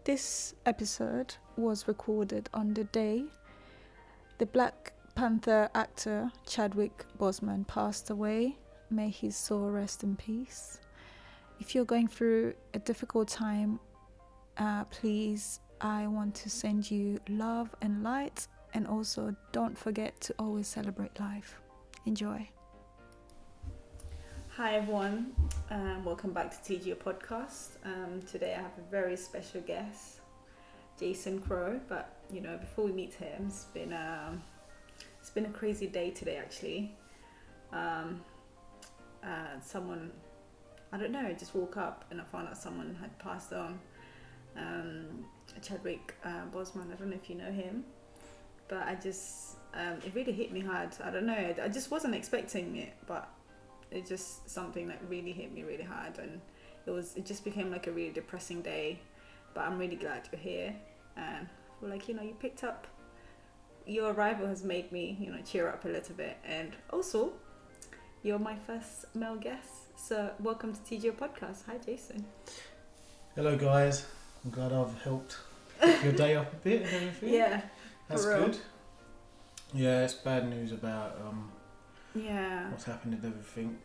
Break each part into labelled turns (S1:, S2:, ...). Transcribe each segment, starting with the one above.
S1: This episode was recorded on the day the Black Panther actor Chadwick Boseman passed away. May his soul rest in peace. If you're going through a difficult time, please, I want to send you love and light, and also don't forget to always celebrate life. Enjoy. Hi everyone, welcome back to TGO podcast. Today I have a very special guest, Jason Crowl. But before we meet him, it's been a crazy day today actually. Someone, I don't know, I just woke up and I found out someone had passed on. Chadwick Boseman, I don't know if you know him, but it really hit me hard. I don't know, I just wasn't expecting it, but it's just something that really hit me really hard, and it just became like a really depressing day. But I'm really glad you're here, and I feel like you picked up. Your arrival has made me cheer up a little bit, and also you're my first male guest, so welcome to TGO podcast. Hi Jason.
S2: Hello guys, I'm glad I've helped pick your day up a bit and everything.
S1: Yeah,
S2: that's good. Yeah, it's bad news about what's happened with everything.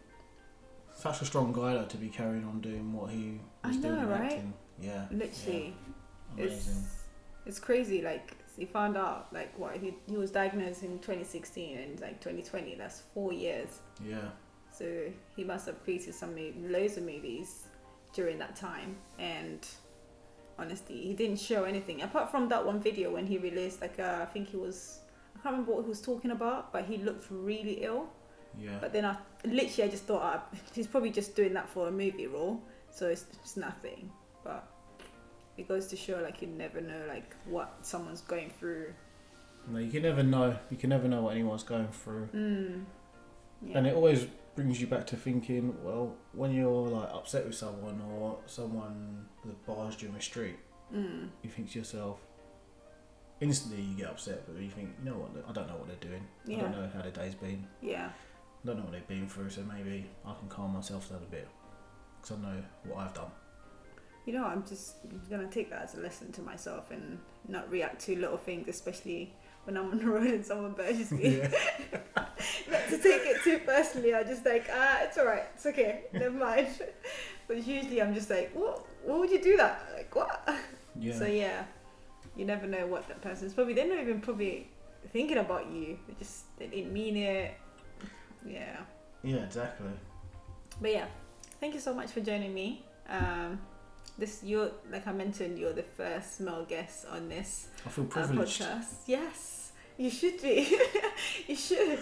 S2: Such a strong guy though, to be carrying on doing what he was doing in
S1: right?
S2: acting. Yeah,
S1: literally,
S2: yeah. Amazing.
S1: It's crazy. Like he found out he was diagnosed in 2016 and 2020. That's 4 years.
S2: Yeah.
S1: So he must have created loads of movies during that time, and honestly, he didn't show anything apart from that one video when he released I can't remember what he was talking about, but he looked really ill.
S2: Yeah.
S1: But then I just thought he's probably just doing that for a movie role, so it's nothing. But it goes to show you never know what someone's going through.
S2: No, you can never know. You can never know what anyone's going through.
S1: Yeah.
S2: And it always brings you back to thinking, well, when you're upset with someone or someone that bars you in the street, you think to yourself, instantly you get upset, but you think, you know what, I don't know what they're doing.
S1: Yeah.
S2: I don't know how their day's been.
S1: Yeah.
S2: I don't know what they've been through, so maybe I can calm myself down a bit because I know what I've done.
S1: I'm just going to take that as a lesson to myself and not react to little things, especially when I'm on the road and someone badges me.
S2: Yeah.
S1: Not to take it too personally. I just it's alright, it's okay, never mind. But usually I'm just what would you do that? What?
S2: Yeah.
S1: So yeah, you never know what that person's they're not even probably thinking about you. They didn't mean it. Yeah.
S2: Yeah, exactly.
S1: But yeah, thank you so much for joining me. You're, like I mentioned, you're the first male guest on this
S2: I feel privileged.
S1: podcast. Yes, you should be. You should.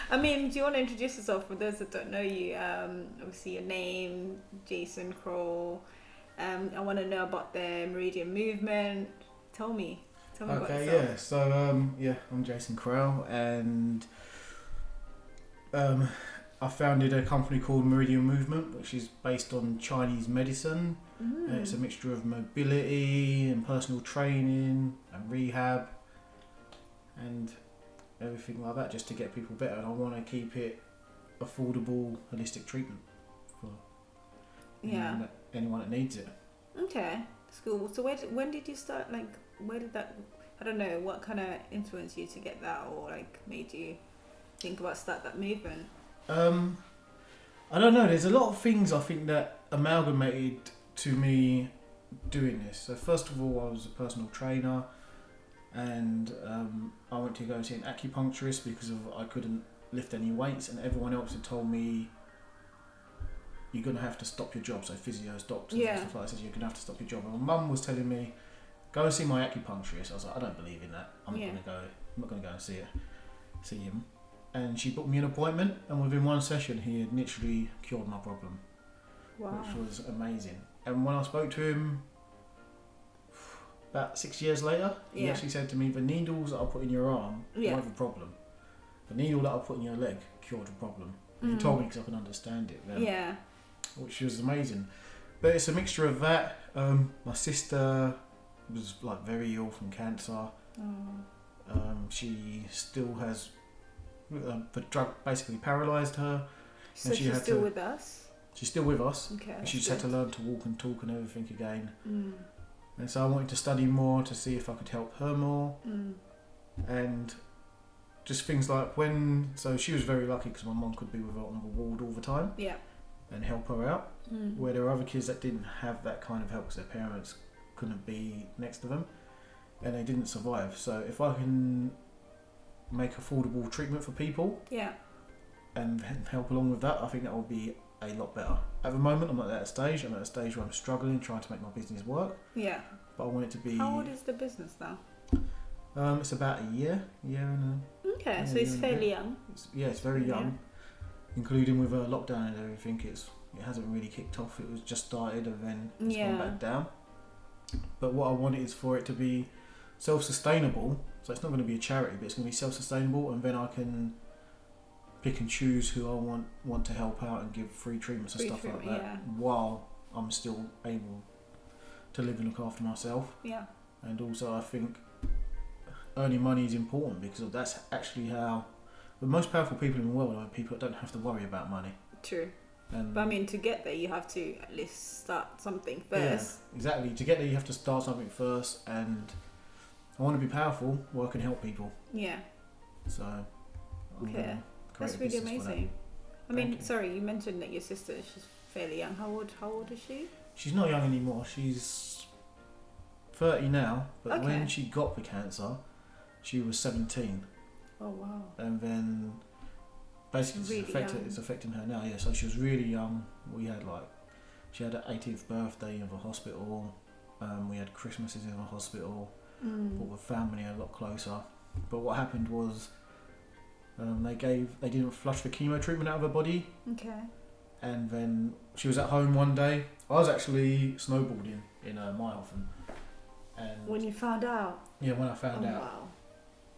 S1: I mean, do you want to introduce yourself for those that don't know you? Obviously your name, Jason Crowl. I want to know about the Meridian Movement. Tell me about yourself.
S2: Okay, yeah. So, I'm Jason Crowl, and I founded a company called Meridian Movement, which is based on Chinese medicine. It's a mixture of mobility and personal training and rehab and everything like that, just to get people better. And I want to keep it affordable, holistic treatment for anyone that needs it. Okay,
S1: that's cool. So when did you start? Where did that? I don't know. What kind of influenced you to get that, or made you think about start that movement?
S2: I don't know. There's a lot of things I think that amalgamated to me doing this. So first of all, I was a personal trainer, and I went to go and see an acupuncturist because I couldn't lift any weights, and everyone else had told me you're gonna have to stop your job. So physios, doctors, and stuff like that said you're gonna have to stop your job. And my mum was telling me, go and see my acupuncturist. I was like, I don't believe in that. I'm not gonna go and see him. And she booked me an appointment, and within one session he had literally cured my problem. Wow. Which was amazing. And when I spoke to him about 6 years later, he actually said to me, the needles that I put in your arm won't have a problem. The needle that I put in your leg cured the problem. And he told me because I can understand it then. Yeah. Which was amazing. But it's a mixture of that. My sister was very ill from cancer. She still has... the drug basically paralysed her.
S1: So she's still with us?
S2: She's still with us.
S1: Okay.
S2: She just had to learn to walk and talk and everything again.
S1: Mm.
S2: And so I wanted to study more to see if I could help her more.
S1: Mm.
S2: And just things like so she was very lucky because my mum could be with her on the ward all the time.
S1: Yeah.
S2: And help her out.
S1: Mm.
S2: Where there are other kids that didn't have that kind of help because their parents couldn't be next to them and they didn't survive. So if I can make affordable treatment for people,
S1: yeah,
S2: and help along with that, I think that will be a lot better. At the moment, I'm not at that stage. I'm at a stage where I'm struggling, trying to make my business work.
S1: Yeah.
S2: But I want it to be.
S1: How old is the business now?
S2: It's about a year and a.
S1: Okay,
S2: yeah,
S1: so it's fairly young.
S2: It's very young, including with a lockdown and everything. It hasn't really kicked off. It was just started and then it's gone back down. But what I want is for it to be self-sustainable. So it's not going to be a charity, but it's going to be self-sustainable, and then I can pick and choose who I want to help out and give free treatments and stuff like that, while I'm still able to live and look after myself.
S1: Yeah.
S2: And also, I think earning money is important because that's actually how the most powerful people in the world are people that don't have to worry about money.
S1: True.
S2: And
S1: but I mean, to get there, you have to at least start something first.
S2: Yeah, exactly. To get there, you have to start something first, and I want to be powerful where I can help people.
S1: Yeah.
S2: So.
S1: Okay. That's really amazing. I mean, sorry, you mentioned that your sister, she's fairly young. How old is she?
S2: She's not young anymore. She's 30 now, but
S1: Okay.
S2: when she got the cancer, she was 17.
S1: Oh wow.
S2: And then basically it's affecting her now. Yeah, so she was really young. She had her 18th birthday in the hospital. We had Christmases in the hospital. Brought the family a lot closer. But what happened was they didn't flush the chemo treatment out of her body.
S1: Okay.
S2: And then she was at home one day. I was actually snowboarding in Myhofen. And
S1: when you found out?
S2: Yeah, when I found out.
S1: Wow.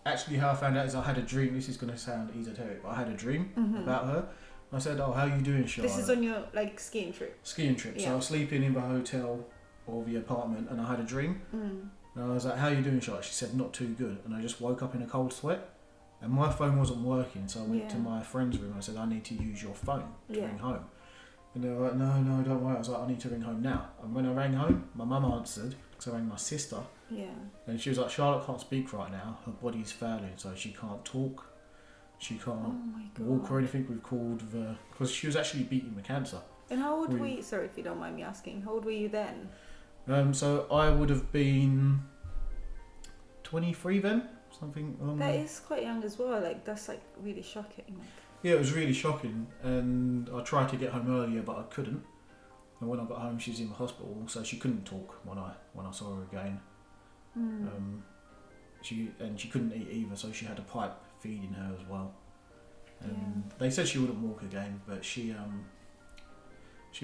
S2: Actually, how I found out is I had a dream. This is going to sound esoteric, but I had a dream about her. I said, "Oh, how are you doing, Charlotte?"
S1: This is on your skiing trip.
S2: Skiing trip. Yeah. So I was sleeping in the hotel or the apartment, and I had a dream. And I was like, "How are you doing, Charlotte?" She said, "Not too good." And I just woke up in a cold sweat, and my phone wasn't working. So I went to my friend's room. And I said, "I need to use your phone to ring home." And they were like, "No, don't worry." I was like, "I need to ring home now." And when I rang home, my mum answered because I rang my sister.
S1: Yeah.
S2: And she was like, "Charlotte can't speak right now. Her body's failing, so she can't talk. She can't walk or anything." We've called because she was actually beating the cancer.
S1: And how old were you? Sorry if you don't mind me asking. How old were you then?
S2: So I would have been 23 then, something along
S1: that. That is quite young as well. That's really shocking.
S2: Yeah, it was really shocking, and I tried to get home earlier, but I couldn't. And when I got home, she was in the hospital, so she couldn't talk when I saw her again. She couldn't eat either, so she had a pipe feeding her as well. And they said she wouldn't walk again, but she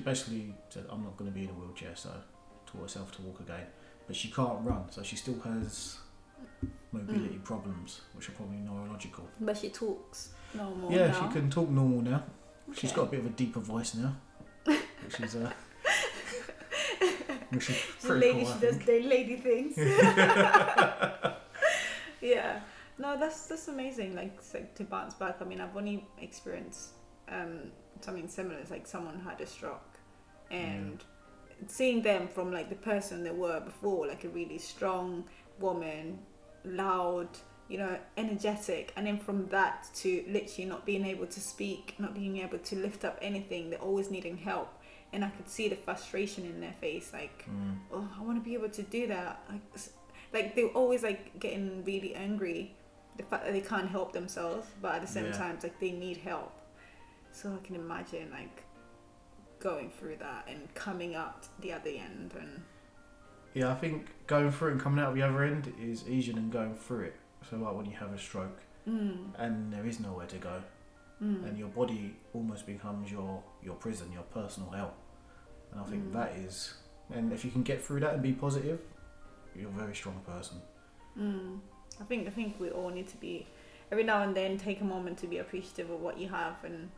S2: basically said, "I'm not going to be in a wheelchair," so taught herself to walk again. But she can't run, so she still has mobility problems, which are probably neurological.
S1: But she talks normal
S2: now.
S1: now.
S2: She can talk normal now. Okay. She's got a bit of a deeper voice now, which is pretty cool.
S1: She does the lady things. Yeah. No, that's amazing. To bounce back. I mean, I've only experienced something similar. It's like someone had a stroke, and seeing them from the person they were before, a really strong woman, loud, energetic, and then from that to literally not being able to speak, not being able to lift up anything, they're always needing help. And I could see the frustration in their face, oh, I want to be able to do that. They're always getting really angry, the fact that they can't help themselves, but at the same time, they need help. So I can imagine going through that and coming out the other end. And
S2: yeah, I think going through it and coming out the other end is easier than going through it. So when you have a stroke and there is nowhere to go, and your body almost becomes your prison, your personal hell. And I think that is, and if you can get through that and be positive, you're a very strong person.
S1: I think we all need to be, every now and then, take a moment to be appreciative of what you have, and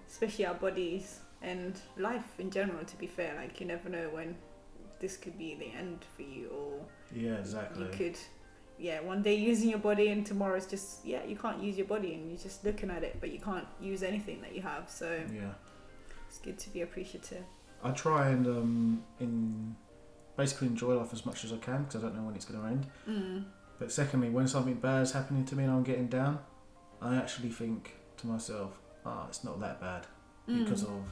S1: especially our bodies and life in general. To be fair, you never know when this could be the end for you, or
S2: exactly.
S1: You could, one day using your body, and tomorrow it's just you can't use your body, and you're just looking at it, but you can't use anything that you have. So It's good to be appreciative.
S2: I try and basically enjoy life as much as I can because I don't know when it's going to end. But secondly, when something bad is happening to me and I'm getting down, I actually think to myself, it's not that bad because of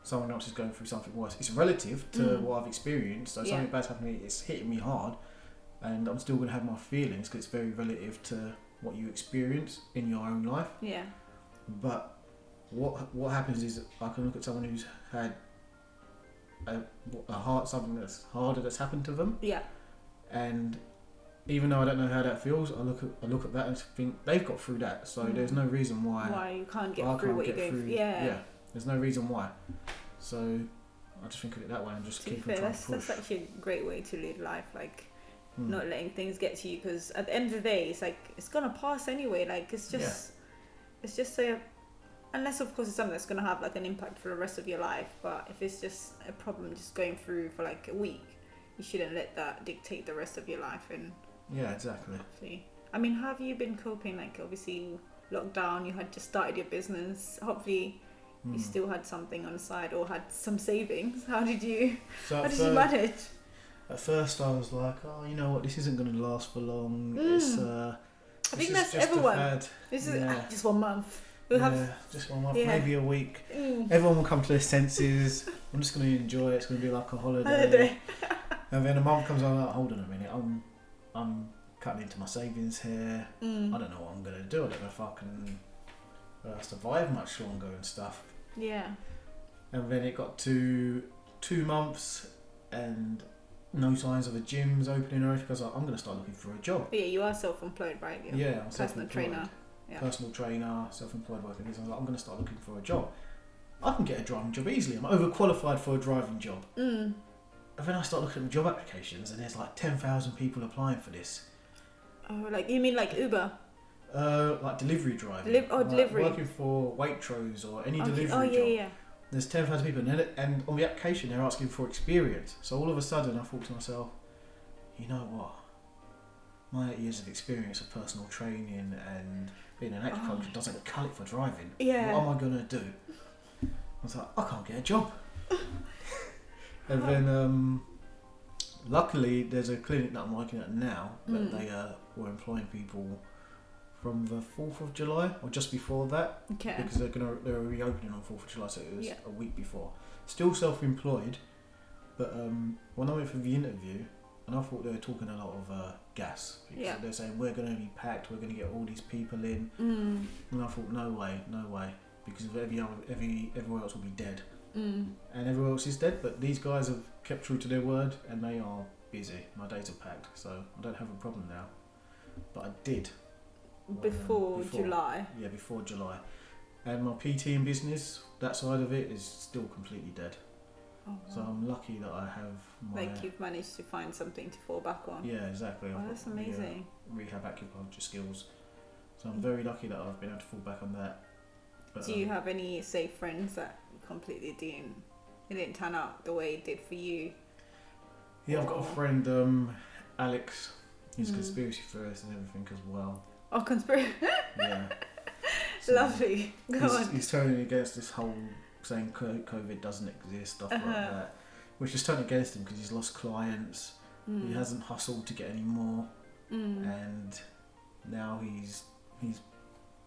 S2: someone else is going through something worse. It's relative to what I've experienced, so something bad's happening, it's hitting me hard, and I'm still going to have my feelings because it's very relative to what you experience in your own life.
S1: Yeah.
S2: But what happens is I can look at someone who's had something that's harder that's happened to them.
S1: Yeah.
S2: And even though I don't know how that feels, I look at that and think they've got through that. So there's no reason why
S1: you can't get through what you're going through. Yeah.
S2: There's no reason why. So I just think of it that way and just keep on trying to push.
S1: That's actually a great way to live life. Like not letting things get to you, because at the end of the day, it's like it's gonna pass anyway. Like it's just unless of course it's something that's gonna have like an impact for the rest of your life. But if it's just a problem just going through for like a week, you shouldn't let that dictate the rest of your life. And
S2: yeah, exactly.
S1: Hopefully. I mean, how have you been coping? Like obviously lockdown, you had just started your business. Hopefully you still had something on the side or had some savings. How did you manage?
S2: At first I was like, you know what, this isn't going to last for long.
S1: I think that's everyone. This is just 1 month.
S2: Just 1 month, maybe a week. Everyone will come to their senses. I'm just going to enjoy it. It's going to be like a holiday. And then a month comes on, like, hold on a minute, I'm cutting into my savings here. I don't know what I'm going to do. I don't know if I can survive much longer and stuff.
S1: Yeah.
S2: And then it got to 2 months and no signs of a gym's opening or anything. I was like, I'm going to start looking for a job.
S1: But yeah, you are self-employed, right?
S2: I'm
S1: personal trainer. Yeah.
S2: Personal trainer, self-employed working. I was like, I'm going to start looking for a job. I can get a driving job easily. I'm overqualified for a driving job. And then I start looking at the job applications and there's like 10,000 people applying for this.
S1: Oh, like you mean like Uber?
S2: Like delivery driving.
S1: Delivery.
S2: Working for Waitrose or any delivery job.
S1: Yeah.
S2: There's 10,000 people and on the application they're asking for experience. So all of a sudden I thought to myself, you know what? My 8 years of experience of personal training and being an acupuncture doesn't cut it for driving.
S1: Yeah.
S2: What am I going to do? I was like, I can't get a job. And then luckily there's a clinic that I'm working at now that they were employing people from the 4th of July or just before that, because they're reopening on 4th of July, so it was a week before. Still self-employed, but when I went for the interview, and I thought they were talking a lot of gas, because they're saying we're going to be packed, we're going to get all these people in, and I thought no way, because everywhere else will be dead, and everywhere else is dead, but these guys have kept true to their word, and they are busy. My days are packed, so I don't have a problem now, but I did.
S1: Before July. Yeah,
S2: before July. And my PT and business, that side of it is still completely dead. Oh, wow. So I'm lucky that I have
S1: like you've managed to find something to fall back on.
S2: Yeah, exactly.
S1: Oh, that's amazing.
S2: Rehab acupuncture skills. So I'm very lucky that I've been able to fall back on that. But,
S1: do you have any, say, friends that completely didn't turn out the way it did for you?
S2: Yeah, I've got a friend, Alex. He's a conspiracy theorist and everything as well.
S1: Oh, conspiracy.
S2: Yeah.
S1: So lovely. Go on.
S2: He's turning against this whole saying COVID doesn't exist, stuff like that. Which is turning against him because he's lost clients. He hasn't hustled to get any more. And now he's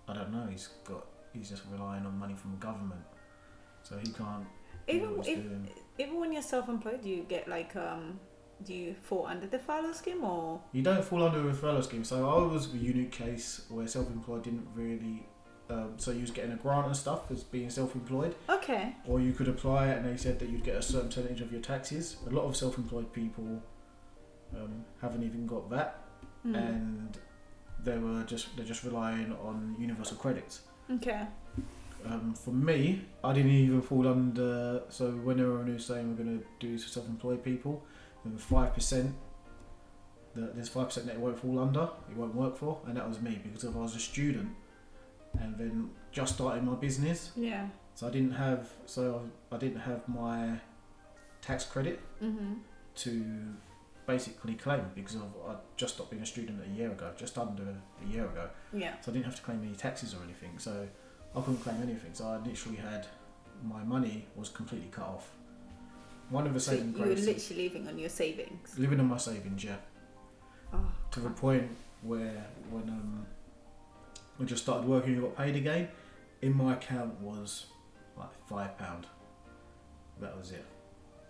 S2: I don't know, he's just relying on money from the government. So he can't even when you're self-employed, do you get like do you fall under the furlough scheme or? You don't fall under the furlough scheme. So I was a unique case where self-employed didn't really. So you was getting a grant and stuff as being self-employed.
S1: Okay.
S2: Or you could apply it and they said that you'd get a certain percentage of your taxes. A lot of self-employed people haven't even got that, and they're just relying on universal credits.
S1: Okay.
S2: For me, I didn't even fall under. So when everyone was saying we're going to do this for self-employed people, there was 5%. There's 5% that it won't fall under. It won't work for, and that was me because if I was a student and then just starting my business.
S1: Yeah.
S2: So I didn't have my tax credit to basically claim because I just stopped being a student just under a year ago.
S1: Yeah.
S2: So I didn't have to claim any taxes or anything. So I couldn't claim anything. So I literally had my money was completely cut off. One of the
S1: So
S2: saving
S1: you were
S2: graces,
S1: literally living on your savings.
S2: living on my savings, yeah,
S1: Oh,
S2: to the point where when I just started working and got paid again, in my account was like £5. That was it.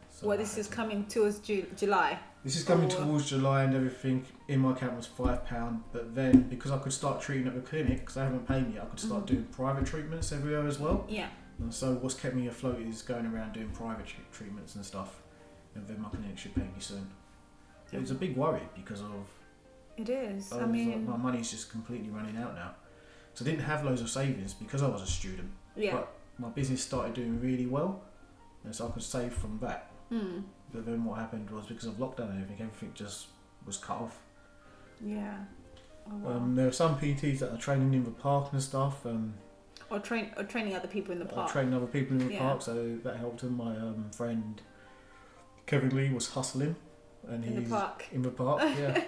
S2: So
S1: well, this is coming towards July.
S2: This is coming towards July and everything. In my account was £5, but then because I could start treating at the clinic, because they haven't paid me, I could start doing private treatments everywhere as well.
S1: Yeah.
S2: And so what's kept me afloat is going around doing private treatments and stuff, and then my clinic should pay me soon. It was a big worry because of.
S1: It is.
S2: I mean, my money's just completely running out now. So I didn't have loads of savings because I was a student.
S1: Yeah.
S2: But my business started doing really well, and so I could save from that. But then what happened was because of lockdown and everything just was cut off.
S1: Yeah. Oh, wow.
S2: There are some PTs that are training in the park and stuff.
S1: Or training other people in the park.
S2: Training other people in the park, so that helped him. My friend Kevin Lee was hustling, and
S1: in
S2: he's
S1: the park.
S2: in the park, yeah.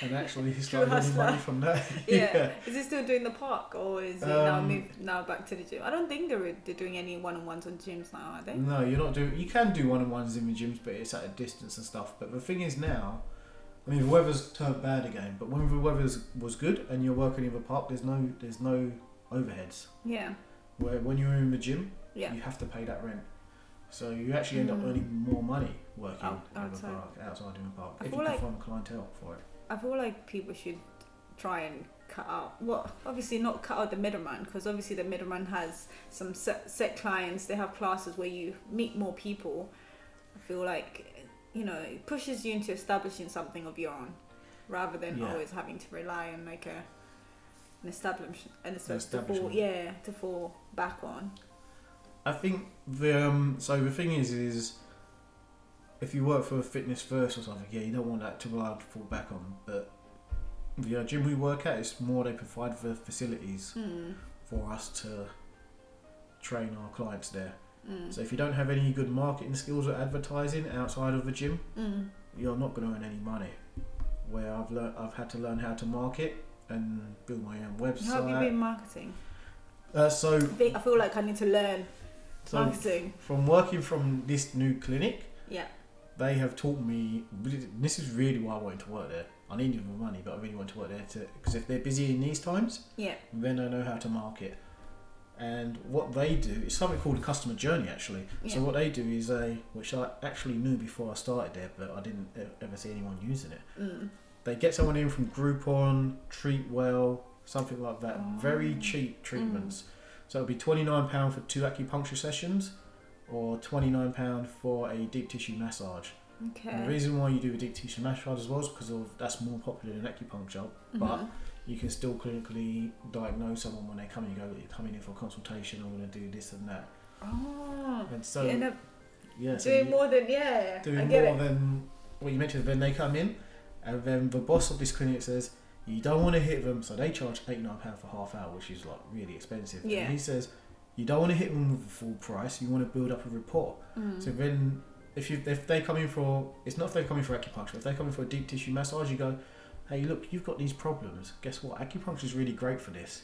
S2: And actually, he started earning money from that.
S1: Yeah. Is he still doing the park, or is he now moved back to the gym? I don't think they're doing any one-on-ones on gyms now, are they?
S2: No, you're not doing. You can do one-on-ones in the gyms, but it's at a distance and stuff. But the thing is now, I mean, the weather's turned bad again. But when the weather was good and you're working in the park, there's no overheads.
S1: Yeah.
S2: Where when you're in the gym,
S1: yeah,
S2: you have to pay that rent. So you actually end up earning more money working in the park, outside in the park, if you can find a clientele for it.
S1: I feel like people should try and cut out, well, obviously not cut out the middleman, because obviously the middleman has some set clients. They have classes where you meet more people. I feel like, it pushes you into establishing something of your own, rather than always having to rely on like an establishment to fall back on. I
S2: think the thing is if you work for a Fitness First or something, you don't want that to be allowed to fall back on. But the gym we work at, it's more they provide the facilities for us to train our clients there. So if you don't have any good marketing skills or advertising outside of the gym, you're not going to earn any money. Where I've had to learn how to market and build my own website.
S1: How have you been marketing?
S2: I
S1: feel like I need to learn marketing.
S2: From working from this new clinic, they have taught me. This is really why I wanted to work there. I needed the money, but I really want to work there because if they're busy in these times, then I know how to market. And what they do is something called a customer journey, actually. So what they do is which I actually knew before I started there, but I didn't ever see anyone using it. They get someone in from Groupon, Treatwell, something like that. Very cheap treatments. So it'll be £29 for 2 acupuncture sessions, or £29 for a deep tissue massage. Okay. And the reason why you do a deep tissue massage as well is because that's more popular than acupuncture, but you can still clinically diagnose someone when they come in. You go, you're coming in for a consultation, I'm going to do this and that. And so you end up
S1: doing more than
S2: what you mentioned. Then they come in, and then the boss of this clinic says, you don't want to hit them, so they charge £89 for half hour, which is like really expensive. And he says, you don't want to hit them with the full price, you want to build up a rapport. So then if they come in for, it's not if they come in for acupuncture, if they come in for a deep tissue massage, you go, hey, look, you've got these problems. Guess what? Acupuncture is really great for this.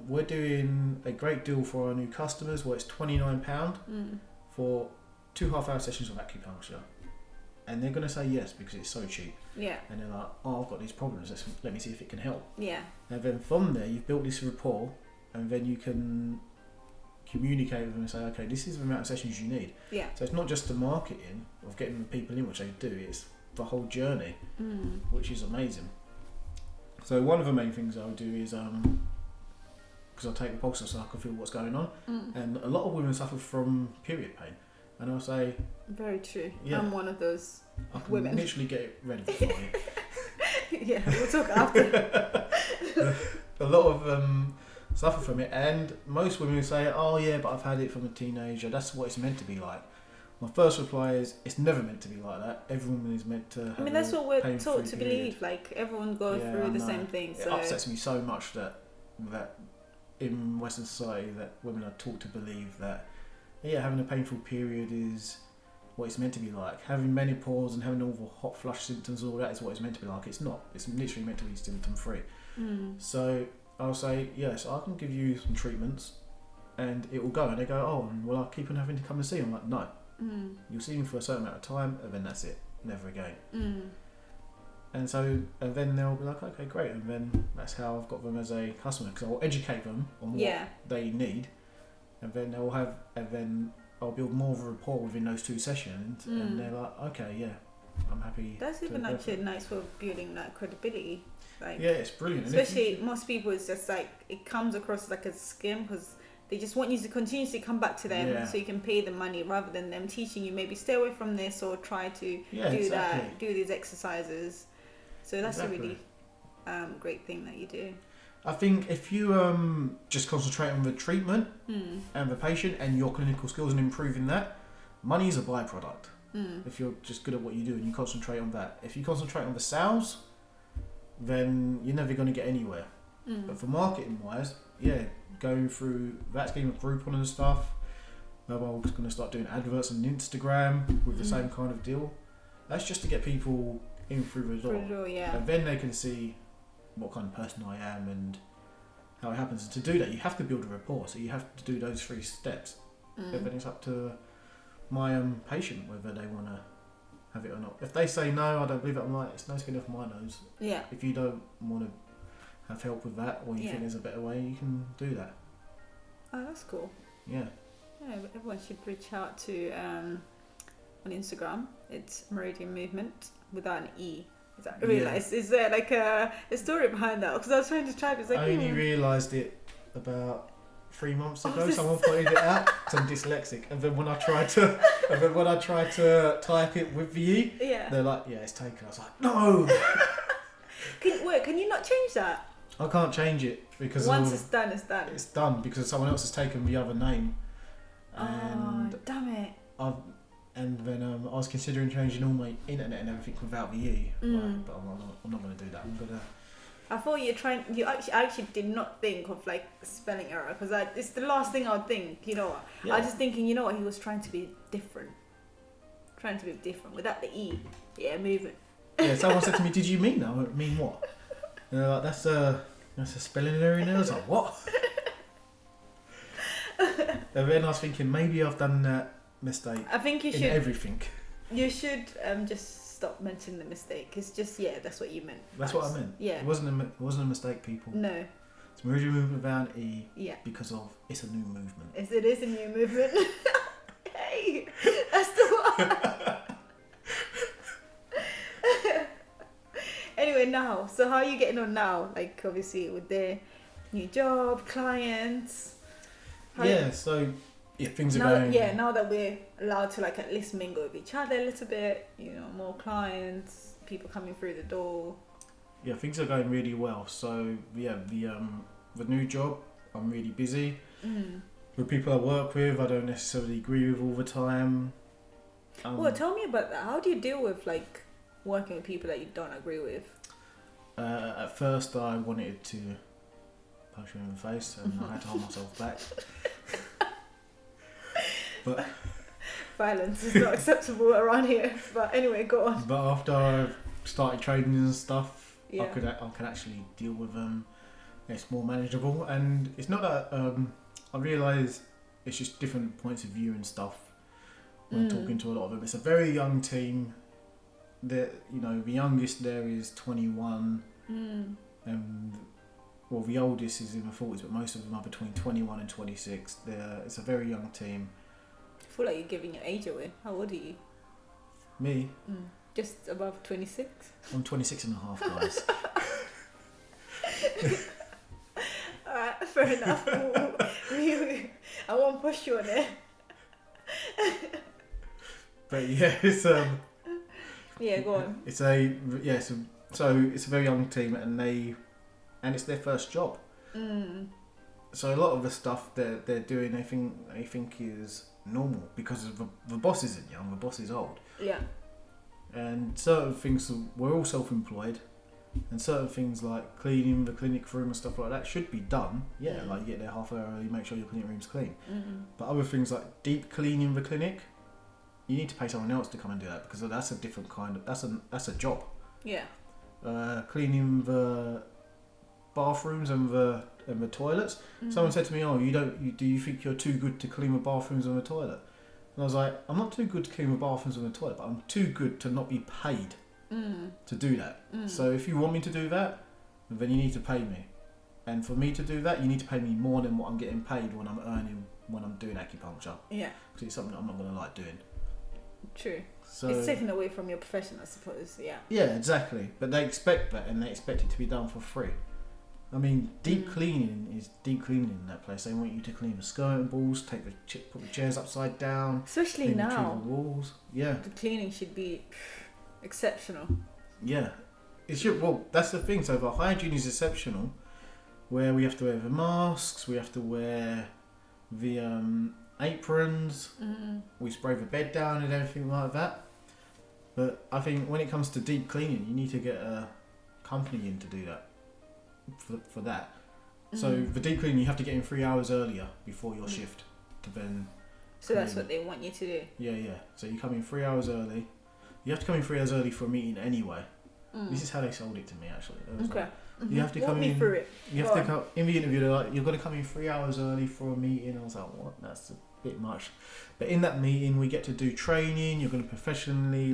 S2: We're doing a great deal for our new customers where it's £29 for 2 half-hour sessions of acupuncture. And they're going to say yes because it's so cheap. Yeah. And they're like, oh, I've got these problems. Let me see if it can help. Yeah. And then from there, you've built this rapport, and then you can communicate with them and say, okay, this is the amount of sessions you need. Yeah. So it's not just the marketing of getting the people in, which they do. It's the whole journey, which is amazing. So one of the main things I'll do is because I take the pulse so I can feel what's going on, and a lot of women suffer from period pain. And I'll say... Very true. Yeah, I'm one of those women. I can literally get it ready for you.
S1: Yeah, we'll talk after.
S2: A lot of them suffer from it. And most women say, oh yeah, but I've had it from a teenager. That's what it's meant to be like. My first reply is, it's never meant to be like that. Every woman is meant to have
S1: that's what we're taught to believe. Like, everyone goes through the same thing. So.
S2: It upsets me so much that in Western society that women are taught to believe that having a painful period is what it's meant to be like. Having menopause and having all the hot flush symptoms, all that is what it's meant to be like. It's not. It's literally meant to be symptom free. So I'll say, yes, I can give you some treatments and it will go, and they go, oh, well, I'll keep on having to come and see you. I'm like, no, you'll see me for a certain amount of time, and then that's it, never again. And so, and then they'll be like, okay, great, and then that's how I've got them as a customer, because I'll educate them on what they need, and then I'll build more of a rapport within those 2 sessions, and they're like, okay, yeah, I'm happy.
S1: That's even actually a nice way of building that credibility. Like,
S2: yeah, it's brilliant.
S1: Especially most people, it's just like it comes across like a scam because they just want you to continuously come back to them so you can pay them money, rather than them teaching you maybe stay away from this or try to do these exercises. So that's a really great thing that you do.
S2: I think if you just concentrate on the treatment and the patient and your clinical skills and improving that, money is a byproduct. If you're just good at what you do and you concentrate on that. If you concentrate on the sales, then you're never going to get anywhere. But for marketing wise, going through that scheme of Groupon and stuff, maybe I'm going to start doing adverts on Instagram with the same kind of deal. That's just to get people in through the door, and then they can see what kind of person I am and how it happens. And to do that, you have to build a rapport, so you have to do those 3 steps. And then it's up to my patient whether they want to have it or not. If they say no, I don't believe it, I'm like, it's no skin off my nose. If you don't want to have help with that, or you think there's a better way, you can do that.
S1: Oh, that's cool.
S2: Yeah,
S1: everyone should reach out to on Instagram. It's Meridian Movement without an E. I realised, is there like a story behind that? Because I was trying to type, it's like...
S2: I only realised it about 3 months ago. Someone pointed it out, because I'm dyslexic. And then when I tried to type it with the E, they're like, yeah, it's taken. I was like, no!
S1: Can you not change that?
S2: I can't change it, because...
S1: Once it's done, it's done.
S2: It's done, because someone else has taken the other name. And
S1: damn it.
S2: And then I was considering changing all my internet and everything without the E, but I'm not going to do that.
S1: I thought you actually did not think of like spelling error, because it's the last thing I'd think, you know what. I was just thinking, you know what, he was trying to be different without the E. Movement.
S2: Someone said to me, did you mean that? I went, mean what? And they're like, that's a spelling error in there. I was like, what? And then I was thinking, maybe I've done that mistake.
S1: I think you should.
S2: Everything.
S1: You should just stop mentioning the mistake. It's just that's what you meant.
S2: That's what I meant. Yeah. It wasn't a mistake, people.
S1: No.
S2: It's Meridian Movement without an E.
S1: Yeah.
S2: Because it's a new movement.
S1: It is a new movement. Hey, that's the one. Anyway, so how are you getting on now? Like, obviously with the new job, clients.
S2: Things are going...
S1: now that we're allowed to like at least mingle with each other a little bit, more clients, people coming through the door.
S2: Yeah, things are going really well. So the new job, I'm really busy. With people I work with, I don't necessarily agree with all the time.
S1: Well, tell me about that. How do you deal with like working with people that you don't agree with?
S2: At first, I wanted to punch him in the face, and I had to hold myself back. But
S1: violence is not acceptable around here. But anyway, go on.
S2: But after I started training and stuff, I could actually deal with them. It's more manageable, and it's not that I realise it's just different points of view and stuff when talking to a lot of them. It's a very young team. The youngest there is 21, and the oldest is in the 40s, but most of them are between 21 and 26. It's a very young team.
S1: I feel like you're giving your age away. How old are you?
S2: Me?
S1: Just above 26?
S2: I'm 26 and a half, guys.
S1: Alright, fair enough. I won't push you on it.
S2: But it's
S1: yeah, go on.
S2: It's a very young team, and it's their first job. So a lot of the stuff they're doing, they think is normal, because the boss isn't young, the boss is old.
S1: Yeah.
S2: And certain things, we're all self-employed, and certain things like cleaning the clinic room and stuff like that should be done. Yeah, like you get there half hour early, make sure your clinic room's clean. But other things like deep cleaning the clinic, you need to pay someone else to come and do that, because that's a different kind of that's a job.
S1: Yeah.
S2: Cleaning the bathrooms and the and the toilets. Someone said to me, "Oh, do you think you're too good to clean the bathrooms and the toilet?" And I was like, "I'm not too good to clean the bathrooms and the toilet, but I'm too good to not be paid to do that. So if you want me to do that, then you need to pay me. And for me to do that, you need to pay me more than what I'm getting paid when I'm earning when I'm doing acupuncture.
S1: Yeah.
S2: Because it's something that I'm not going to like doing."
S1: True.
S2: So
S1: It's taken away from your profession, I suppose. Yeah.
S2: yeah, exactly. But they expect that, and they expect it to be done for free. I mean, deep cleaning is deep cleaning in that place. They want you to clean the skirting balls, put the chairs upside down,
S1: Especially
S2: clean
S1: now.
S2: the walls. Yeah,
S1: The cleaning should be exceptional.
S2: yeah. It should. Well, that's the thing. So the hygiene is exceptional, where we have to wear the masks, we have to wear the aprons, we spray the bed down and everything like that. But I think when it comes to deep cleaning, you need to get a company in to do that. For that. So the deep cleaning, you have to get in 3 hours earlier before your shift to then.
S1: So that's what they want you to do.
S2: Yeah. So you come in 3 hours early. You have to come in 3 hours early for a meeting anyway. This is how they sold it to me actually.
S1: Okay.
S2: You have to
S1: Walk
S2: come
S1: me
S2: in.
S1: through it.
S2: You have to come in the interview. They're like, "You're going to come in 3 hours early for a meeting." I was like, "What? That's a bit much." But in that meeting, we get to do training. You're going to professionally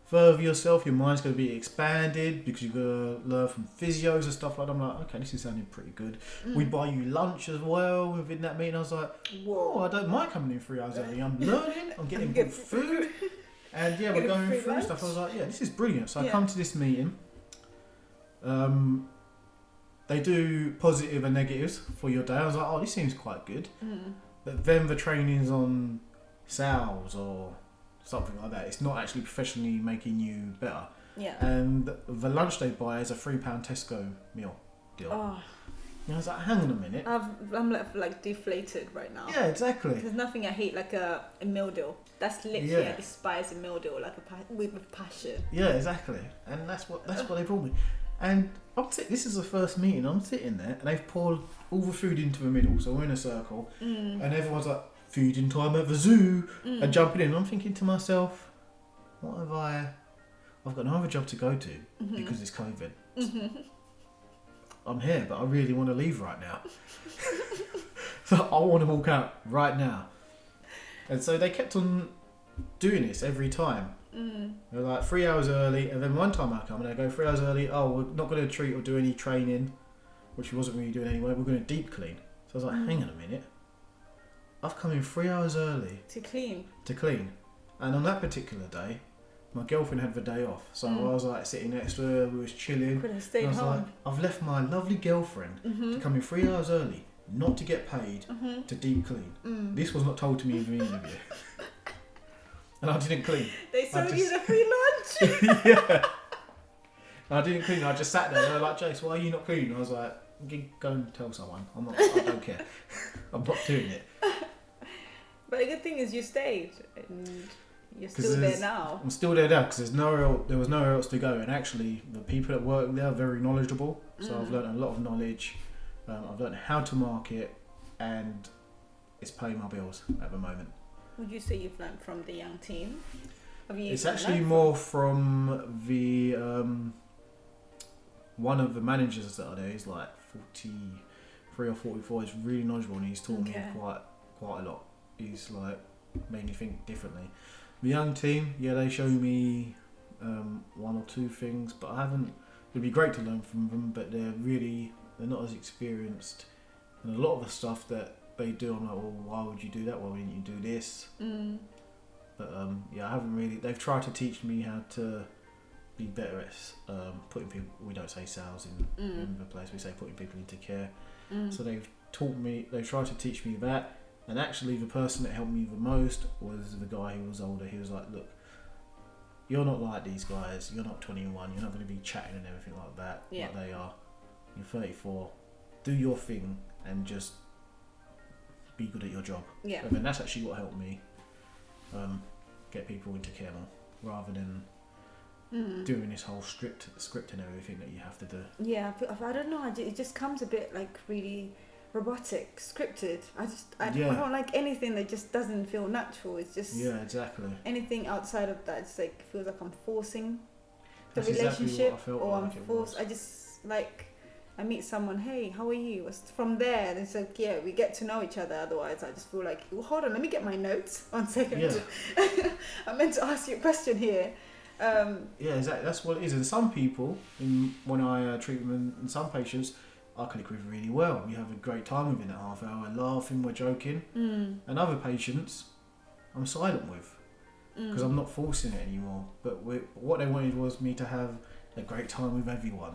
S2: further yourself. Your mind's going to be expanded because you're going to learn from physios and stuff like that. I'm like, okay, this is sounding pretty good. We buy you lunch as well within that meeting. I was like, whoa, I don't mind coming in 3 hours early. I'm learning. I'm getting good food. And yeah, we're going through stuff. I was like, yeah, this is brilliant. So I come to this meeting. They do positive and negatives for your day. I was like, oh, this seems quite good. But then the training's on sales or something like that. It's not actually professionally making you better.
S1: Yeah.
S2: And the lunch they buy is a £3 Tesco meal deal.
S1: Oh.
S2: And I was like, hang on a minute.
S1: I'm like deflated right now.
S2: Yeah, exactly.
S1: There's nothing I hate like a meal deal. That's literally I despise a meal deal with passion.
S2: Yeah, exactly. And that's what they brought me. And this is the first meeting. I'm sitting there, and they've poured all the food into the middle. So we're in a circle, and everyone's like, "Feeding time at the zoo," and jumping in. I'm thinking to myself, "What have I've got no other job to go to because it's COVID. I'm here, but I really want to leave right now. So I want to walk out right now." And so they kept on doing this every time. They're like 3 hours early, and then one time I come and they go 3 hours early. "Oh, we're not going to treat or do any training," which we wasn't really doing anyway. "We're going to deep clean." So I was like, hang on a minute. I've come in 3 hours early
S1: to clean.
S2: And on that particular day, my girlfriend had the day off. So I was like sitting next to her, we was chilling.
S1: Could have stayed
S2: and I was
S1: home.
S2: like, I've left my lovely girlfriend to come in 3 hours early, not to get paid, to deep clean. This was not told to me in the interview. And I didn't clean.
S1: They sold you the free lunch.
S2: Yeah. I didn't clean. I just sat there. They were like, "Jace, why are you not cleaning?" I was like, "Go and tell someone. I don't care. I'm not doing it."
S1: But the good thing is you stayed, and you're still there now.
S2: I'm still there now because there was nowhere else to go. And actually, the people that work there are very knowledgeable. So I've learned a lot of knowledge. I've learned how to market, and it's paying my bills at the moment.
S1: Would you say you've learned from the young team?
S2: It's actually more from the one of the managers that are there. He's like 43 or 44. He's really knowledgeable, and he's taught me quite a lot. He's like made me think differently. The young team, they show me one or two things, but I haven't. It'd be great to learn from them, but they're not as experienced, and a lot of the stuff that they do, I'm like, well, why would you do that? Why wouldn't you do this? But I haven't really. They've tried to teach me how to be better at putting people. We don't say sales in the place. We say putting people into care. So they've tried to teach me that. And actually, the person that helped me the most was the guy who was older. He was like, "Look, you're not like these guys. You're not 21. You're not going to be chatting and everything like that like they are. You're 34. Do your thing and just be good at your job."
S1: Yeah.
S2: And then that's actually what helped me get people into care more, rather than doing this whole script and everything that you have to do.
S1: Yeah, I don't know. It just comes a bit like really robotic, scripted. I don't like anything that just doesn't feel natural. It's just
S2: exactly.
S1: Anything outside of that, it's like feels like I'm forcing the
S2: That's exactly
S1: relationship,
S2: what I felt
S1: or
S2: like
S1: I'm forced. I just like I meet someone, hey, how are you? It's from there, and it's like, yeah, we get to know each other. Otherwise, I just feel like, well, hold on, let me get my notes. 1 second.
S2: Yeah.
S1: I meant to ask you a question here.
S2: Yeah, exactly. That's what it is. And some people, when I treat them, and some patients, I click with really well. We have a great time within that half hour, laughing, we're joking. And other patients, I'm silent with because I'm not forcing it anymore. But what they wanted was me to have a great time with everyone.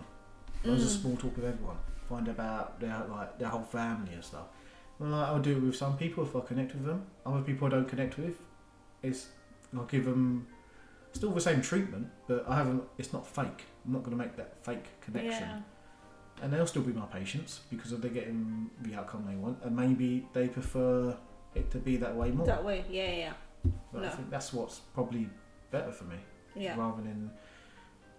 S2: Loads of small talk with everyone. Find about their whole family and stuff. And I'll do it with some people if I connect with them. Other people I don't connect with, I'll give them still the same treatment, but it's not fake. I'm not going to make that fake connection.
S1: Yeah.
S2: And they'll still be my patients because they're getting the outcome they want, and maybe they prefer it to be that way more.
S1: That way, yeah.
S2: But I think that's what's probably better for me.
S1: Yeah.
S2: Rather than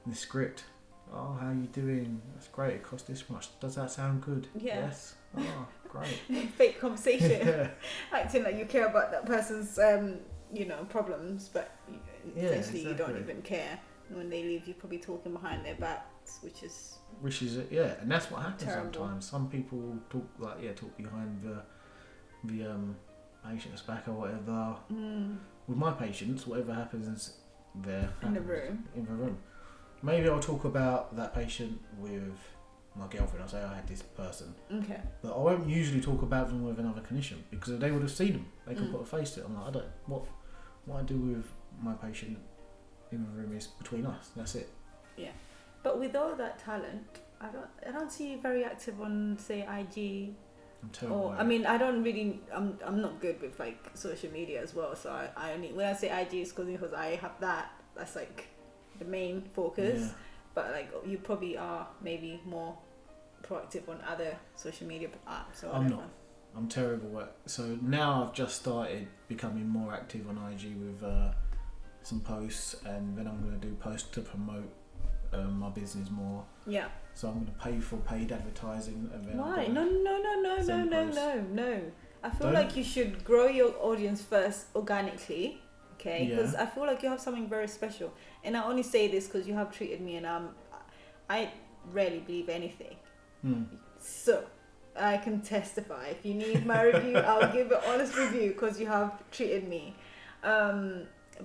S2: the script. Oh, how you doing? That's great. It cost this much. Does that sound good?
S1: Yeah.
S2: Yes. Oh, great.
S1: Fake conversation.
S2: Yeah.
S1: Acting like you care about that person's, problems, but essentially you don't even care. And when they leave, you're probably talking behind their backs, which is
S2: and that's what happens
S1: terrible.
S2: Sometimes. Some people talk behind the patient's back or whatever. With my patients, whatever happens there
S1: in
S2: happens
S1: the
S2: room. Maybe I'll talk about that patient with my girlfriend. I'll say I had this person.
S1: Okay.
S2: But I won't usually talk about them with another clinician because if they would have seen them, they can put a face to it. I'm like, what I do with my patient in the room is between us. That's it.
S1: Yeah. But with all that talent, I don't see you very active on, say, IG.
S2: I'm terrible.
S1: I'm not good with like social media as well. So I only, when I say IG, it's because I have that. That's like the main focus.
S2: Yeah.
S1: But like you probably are maybe more proactive on other social media apps or whatever.
S2: I'm not. I'm terrible at. So now I've just started becoming more active on IG with some posts, and then I'm going to do posts to promote my business more.
S1: Yeah.
S2: So I'm going to pay for paid advertising. And then
S1: Why? No. I feel
S2: Don't?
S1: like you should grow your audience first organically, okay? Because I feel like you have something very special. And I only say this because you have treated me, and I rarely believe anything. So I can testify. If you need my review, I'll give an honest review because you have treated me.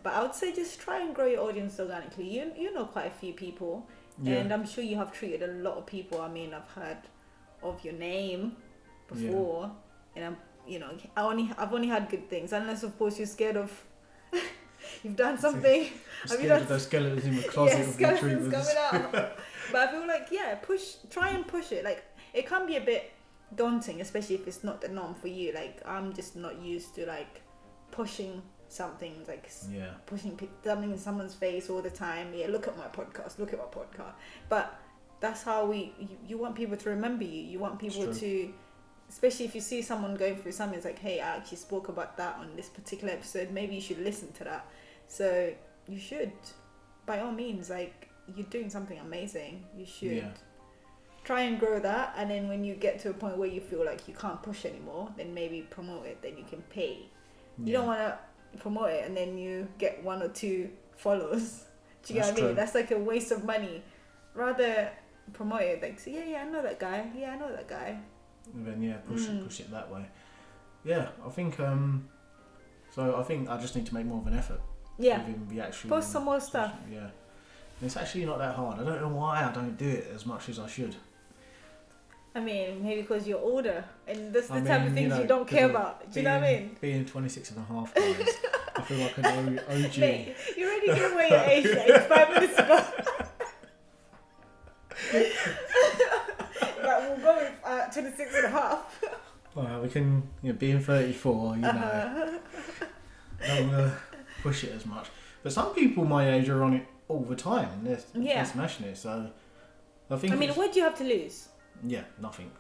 S1: But I would say just try and grow your audience organically. You know quite a few people, and I'm sure you have treated a lot of people. I mean, I've heard of your name before, and I've only had good things, unless of course you're scared of you've done something.
S2: I'm scared of those skeletons in the closet of your
S1: skeletons
S2: treatments.
S1: coming out. But I feel like try and push it. Like it can be a bit daunting, especially if it's not the norm for you. Like I'm just not used to like pushing something, like pushing something in someone's face all the time. Look at my podcast. But that's how you want people to remember you. You want people to, especially if you see someone going through something, it's like, hey, I actually spoke about that on this particular episode. Maybe you should listen to that. So you should, by all means, like you're doing something amazing. You should try and grow that, and then when you get to a point where you feel like you can't push anymore, then maybe promote it. Then you can pay. You don't want to promote it and then you get 1 or 2 followers. Do you get what I mean? That's like a waste of money. Rather promote it like, I know that guy.
S2: And then push it that way. Yeah, I think so I think I just need to make more of an effort.
S1: Yeah.
S2: Within the actual
S1: post some more stuff.
S2: Yeah. And it's actually not that hard. I don't know why I don't do it as much as I should.
S1: I mean, maybe because you're older and that's the type of things you don't care about. Do you know what I mean?
S2: Being 26 and a half, guys, I feel like an OG.
S1: Mate, you already gave away your age like 5 minutes ago. But we'll go with 26 and a half.
S2: Well, we can, being 34, I don't want to push it as much. But some people my age are on it all the time and they're smashing it. So I mean,
S1: what do you have to lose?
S2: Yeah, nothing.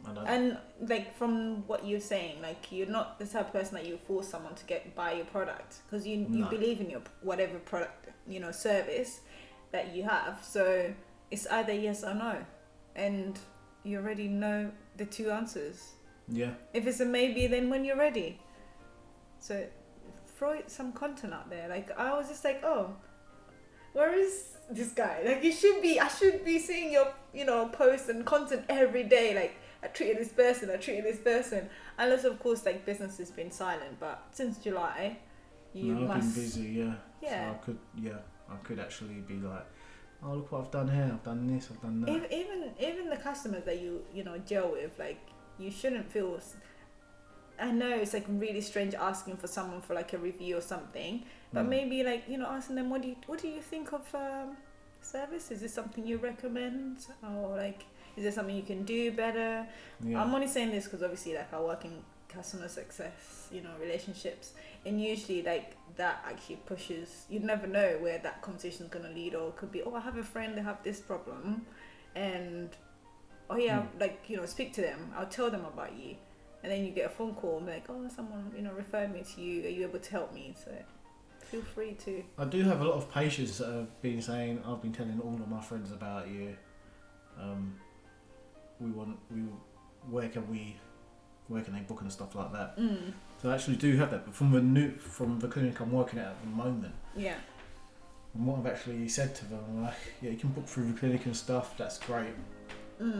S2: I don't.
S1: And like from what you're saying, like you're not the type of person that you force someone to buy your product because you believe in your whatever product service that you have. So it's either yes or no, and you already know the 2 answers.
S2: Yeah.
S1: If it's a maybe, then when you're ready. So throw some content out there. Like I was just like, where is this guy? Like, I should be seeing your, posts and content every day. Like, I treated this person. Unless, of course, like, business has been silent. But since July,
S2: I've been busy, yeah.
S1: Yeah.
S2: So I could actually be like, oh, look what I've done here. I've done this, I've done that.
S1: Even the customers that you deal with, like, you shouldn't feel. I know it's like really strange asking for someone for like a review or something, but maybe like asking them what do you think of service? Is this something you recommend, or like is there something you can do better? Yeah. I'm only saying this because obviously like I work in customer success, relationships, and usually like that actually pushes. You never know where that conversation is gonna lead, or it could be, oh, I have a friend that have this problem, and like speak to them. I'll tell them about you. And then you get a phone call and be like, oh, someone, referred me to you. Are you able to help me? So feel free to.
S2: I do have a lot of patients that have been saying, I've been telling all of my friends about you. Where can they book and stuff like that? So I actually do have that, but from the clinic I'm working at the moment.
S1: Yeah.
S2: And what I've actually said to them, I'm like, yeah, you can book through the clinic and stuff. That's great.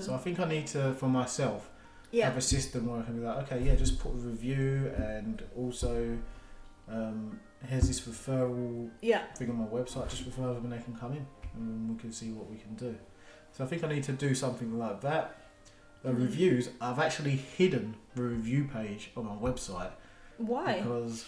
S2: So I think I need to, for myself, have a system where I can be like, okay, yeah, just put a review, and also here's this referral thing on my website, just refer them and they can come in and we can see what we can do. So I think I need to do something like that. Reviews, I've actually hidden the review page on my website.
S1: Why?
S2: Because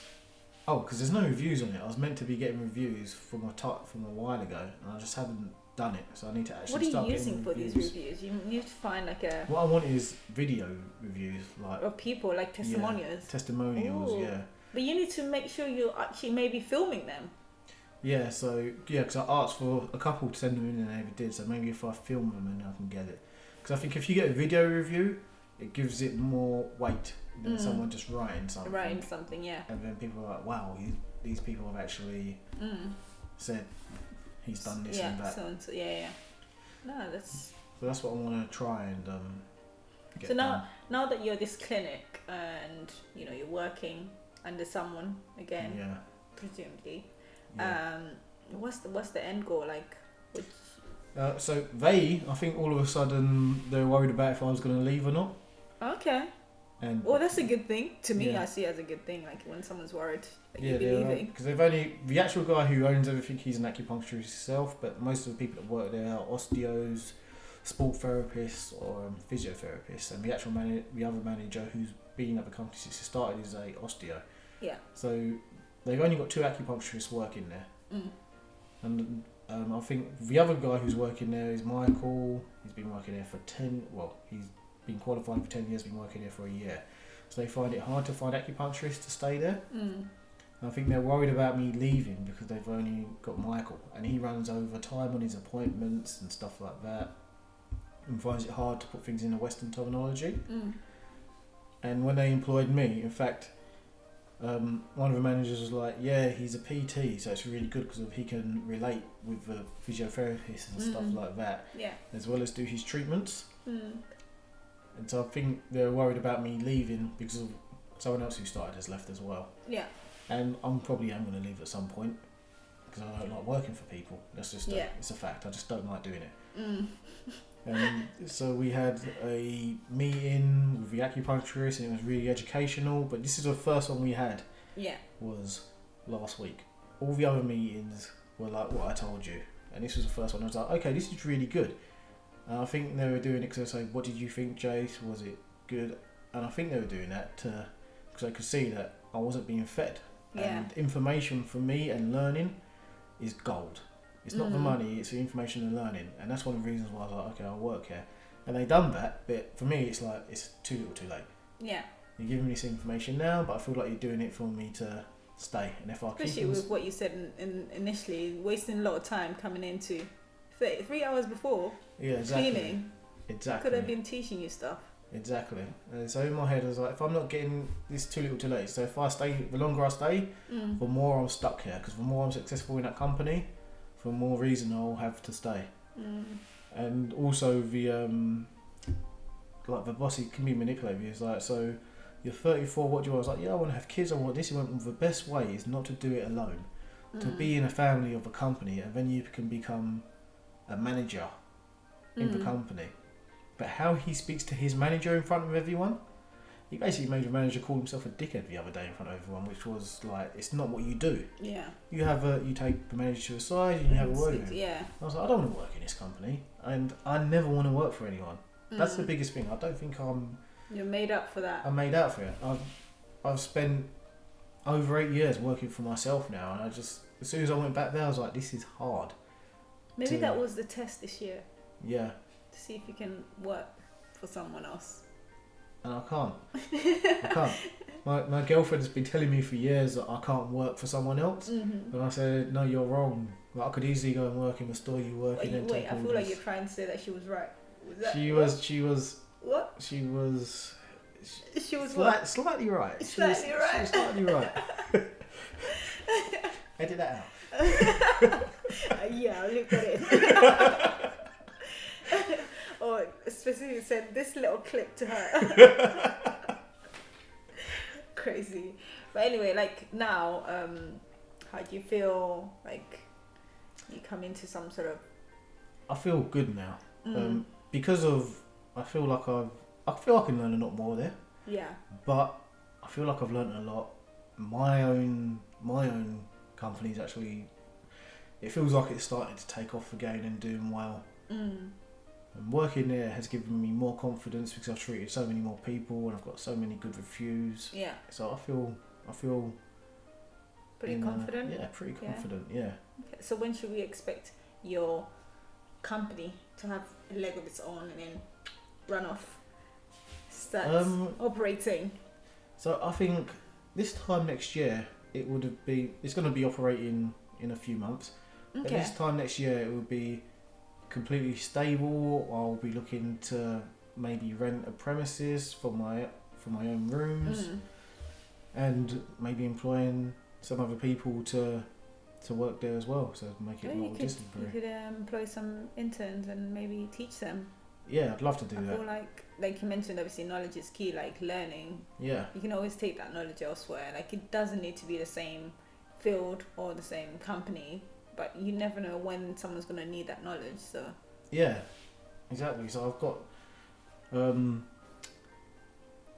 S2: there's no reviews on it. I was meant to be getting reviews from a while ago, and I just haven't done it, so I need to actually start getting reviews.
S1: What are you using for these reviews? You need to find like a...
S2: What I want is video reviews, like...
S1: Of people, like testimonials.
S2: Yeah, testimonials. Ooh. Yeah.
S1: But you need to make sure you're actually maybe filming them.
S2: Yeah, so, because I asked for a couple to send them in and they never did, so maybe if I film them and I can get it. Because I think if you get a video review, it gives it more weight than someone just writing something. Yeah. And then people are like, wow, these people have actually said... he's done this and that. So no, that's... So that's what I want to try and get
S1: so now that you're this clinic and you're working under someone again, presumably, what's the end goal like?
S2: So I think all of a sudden they're worried about if I was going to leave or not.
S1: Okay. And that's a good thing. To me, I see it as a good thing, like when someone's worried that you'll be leaving. Because
S2: the actual guy who owns everything, he's an acupuncturist himself, but most of the people that work there are osteos, sport therapists, or physiotherapists, and the other manager who's been at the company since he started is a osteo. Yeah. So they've only got 2 acupuncturists working there. And I think the other guy who's working there is Michael. He's been working there for he's been qualified for 10 years, been working there for a year. So they find it hard to find acupuncturists to stay there. And I think they're worried about me leaving because they've only got Michael, and he runs over time on his appointments and stuff like that, and finds it hard to put things in a Western terminology. And when they employed me, in fact, one of the managers was like, yeah, he's a PT, so it's really good because he can relate with the physiotherapists and stuff like that, as well as do his treatments. And so I think they're worried about me leaving because of someone else who started has left as well. Yeah. And I'm probably going to leave at some point because I don't like working for people. That's just it's a fact. I just don't like doing it. And so we had a meeting with the acupuncturist, and it was really educational. But this is the first one we had. Yeah. Was last week. All the other meetings were like what I told you, and this was the first one. I was like, okay, this is really good. And I think they were doing it because they say, what did you think, Jace? Was it good? And I think they were doing that because I could see that I wasn't being fed. Yeah. And information for me and learning is gold. It's not the money, it's the information and learning. And that's one of the reasons why I was like, okay, I'll work here. And they done that, but for me, it's like, it's too little too late. Yeah. You're giving me this information now, but I feel like you're doing it for me to stay. And if I
S1: especially with what you said initially, wasting a lot of time coming into 3 hours before cleaning. Exactly. Could have been teaching you stuff.
S2: Exactly. And so in my head I was like, if I'm not getting this too little too late, so if I stay, the longer I stay, the more I'm stuck here, because the more I'm successful in that company, for more reason I'll have to stay. And also the the boss, he can be manipulative. He's like, so you're 34, what do you want? I was like, yeah, I want to have kids, I want this. He went, well, the best way is not to do it alone. to be in a family of a company, and then you can become a manager in the company. But how he speaks to his manager in front of everyone, he basically made the manager call himself a dickhead the other day in front of everyone, which was like, it's not what you do.
S1: Yeah.
S2: You take the manager to the side and you have a word with him.
S1: Yeah.
S2: I was like, I don't want to work in this company, and I never want to work for anyone. That's the biggest thing. I don't think
S1: You're made up for that.
S2: I'm made out for it. I've spent over 8 years working for myself now, and as soon as I went back there, I was like, this is hard.
S1: Maybe that was the test this year.
S2: Yeah.
S1: To see if you can work for someone else.
S2: And I can't. I can't. My girlfriend has been telling me for years that I can't work for someone else. And I said, no, you're wrong. Like, I could easily go and work in the store you work in.
S1: Wait, I feel like you're trying to say that she was right.
S2: She was.
S1: What?
S2: She was slightly right.
S1: She was
S2: slightly right. Edit that out.
S1: Yeah, I'll look at it. Or specifically send this little clip to her. Crazy. But anyway, like now, how do you feel like you come into some sort of...
S2: I feel good now. Because of, I feel like I can learn a lot more there.
S1: Yeah.
S2: But I feel like I've learned a lot. My own company's actually, it feels like it's starting to take off again and doing well. And working there has given me more confidence because I've treated so many more people and I've got so many good reviews.
S1: Yeah.
S2: So I feel
S1: pretty confident.
S2: Pretty confident. Yeah.
S1: Okay. So when should we expect your company to have a leg of its own and then run off, start operating?
S2: So I think this time next year it's going to be operating in a few months. Okay. But this time next year it will be completely stable. I'll be looking to maybe rent a premises for my own rooms, and maybe employing some other people to work there as well, so make it more distant.
S1: You could employ some interns and maybe teach them.
S2: Yeah, I'd love to do that.
S1: I feel like you mentioned, obviously knowledge is key, like learning.
S2: Yeah.
S1: You can always take that knowledge elsewhere. Like it doesn't need to be the same field or the same company, but you never know when someone's going to need that knowledge. So
S2: yeah, exactly. So I've got in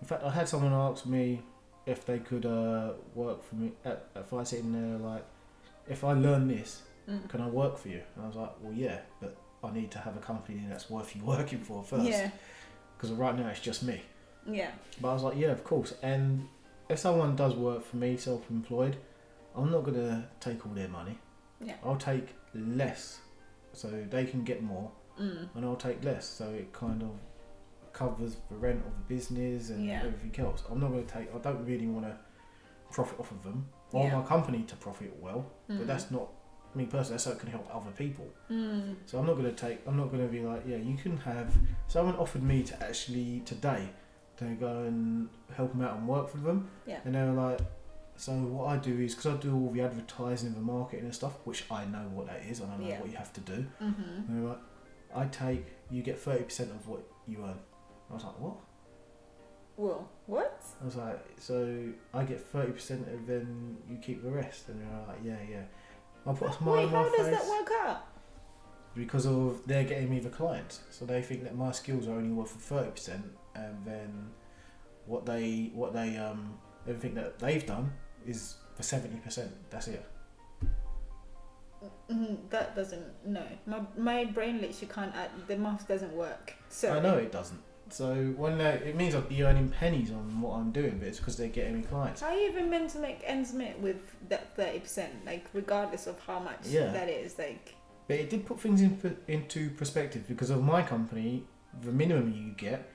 S2: fact I had someone ask me if they could work for me if I sit in there, like, if I learn this, can I work for you? And I was like, well, yeah, but I need to have a company that's worth you working for first.
S1: Yeah.
S2: Because right now it's just me.
S1: Yeah.
S2: But I was like, yeah, of course. And if someone does work for me, self-employed, I'm not going to take all their money.
S1: Yeah.
S2: I'll take less so they can get more, and I'll take less so it kind of covers the rent of the business and everything else. I don't really want to profit off of them. I want my company to profit well, but that's not me personally. That's so it can help other people. So I'm not going to be like, yeah, you can have. Someone offered me to actually today to go and help them out and work for them, and they were like, so what I do is, because I do all the advertising, the marketing and stuff, which I know what that is, and I know what you have to do. And they were like, you get 30% of what you earn. I was like, what?
S1: Well, what?
S2: I was like, so I get 30% and then you keep the rest? And they were like, yeah. I put a smile on my face.
S1: How does that work out?
S2: Because they're getting me the clients, so they think that my skills are only worth 30%, and then everything that they've done is for 70%. That's it.
S1: That doesn't. No, my brain literally can't add. The math doesn't work. So
S2: I know it doesn't. So it means I'll be earning pennies on what I'm doing, but it's because they're getting me clients.
S1: How are you even meant to make ends meet with that 30%? Like, regardless of how much that is, like.
S2: But it did put things into perspective, because of my company, the minimum you get